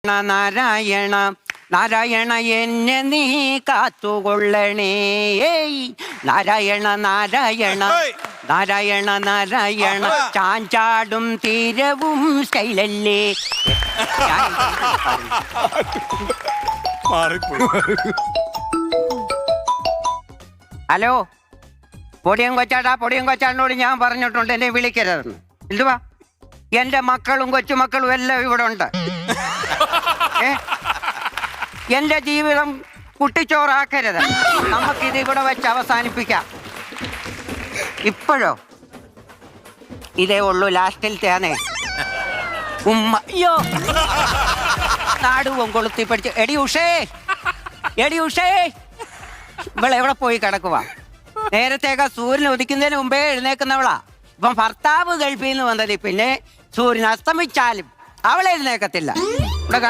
നാരായണ നാരായണ എന്നെ നീ കാത്തുകൊള്ളണേ. നാരായണ നാരായണ നാരായണ നാരായണ ചാഞ്ചാടും തീരവും സ്റ്റൈലല്ലേ. ഹലോ, പൊടിയും കൊച്ചാടിനോട് ഞാൻ പറഞ്ഞിട്ടുണ്ട് എന്നെ വിളിക്കരുതെന്ന്. എന്തുവാ, എന്റെ മക്കളും കൊച്ചുമക്കളും എല്ലാം ഇവിടെ ഉണ്ട്. എന്റെ ജീവിതം കുട്ടിച്ചോറാക്കരുത്. നമുക്കിത് ഇവിടെ വെച്ച് അവസാനിപ്പിക്കാം. ഇപ്പോഴോ ഇതേ ഉള്ളൂ ലാസ്റ്റിലത്തേനെ. ഉമ്മ അയ്യോ നാടുവും കൊളുത്തി പഠിച്ച്. എടി ഉഷേ ഇവളെവിടെ പോയി കിടക്കുക? നേരത്തേക്ക് സൂര്യൻ ഉദിക്കുന്നതിന് മുമ്പേ എഴുന്നേക്കുന്നവളാ. ഇപ്പം ഭർത്താവ് ഗൾഫിൽ നിന്ന് വന്നത്. പിന്നെ സൂര്യൻ അസ്തമിച്ചാലും അവൾ എഴുന്നേക്കത്തില്ല.